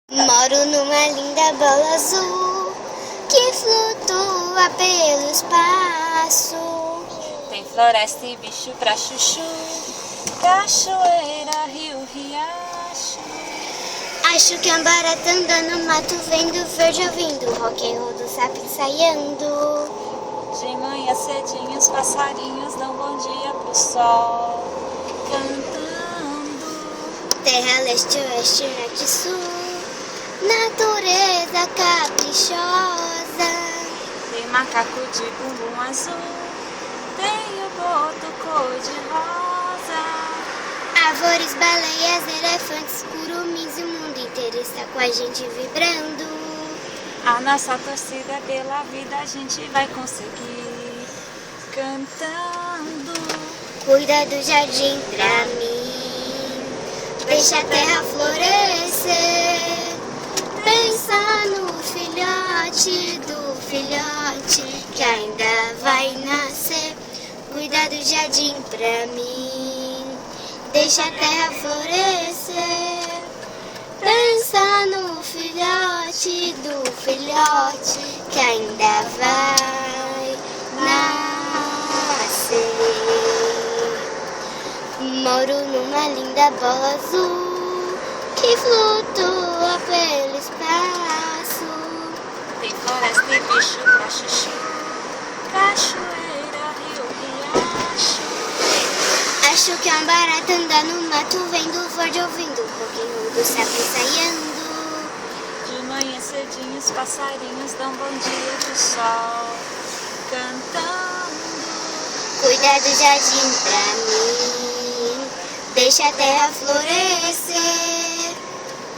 Moro numa linda bola azul que flutua pelo espaço. Tem floresta e bicho pra chuchu, cachoeira, rio, riacho. Acho que a barata anda no mato, vendo verde, ouvindo rock and roll do sapo ensaiando. De manhã cedinho os passarinhos dão bom dia pro sol, cantando. Terra leste, oeste, norte e sul, natureza caprichosa. Tem macaco de bumbum azul, tem o boto cor-de-rosa. Árvores, baleias, elefantes, curumins, e o mundo inteiro está com a gente vibrando. A nossa torcida é pela vida, a gente vai conseguir, cantando. Cuida do jardim pra mim, deixa a terra florescer. Pensa no filhote do filhote que ainda vai nascer. Cuida do jardim pra mim, deixa a terra florescer. Pensa no filhote do filhote que ainda vai nascer. Moro numa linda bola azul que flutua pelo espaço. Tem floresta e bicho pra chuchu, cachoeira, rio, riacho. Acho que é um barata anda no mato, vendo verde, ouvindo rock and roll do sapo ensaiando. De manhã cedinho os passarinhos dão bom dia pro sol, cantando. Cuida do jardim pra mim, deixa a terra florescer.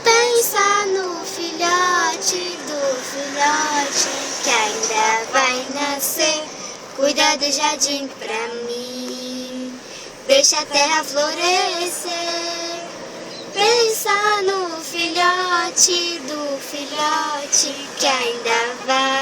Pensa no filhote do filhote que ainda vai nascer. Cuida do jardim pra mim, deixa a terra florescer. Pensa no filhote do filhote que ainda vai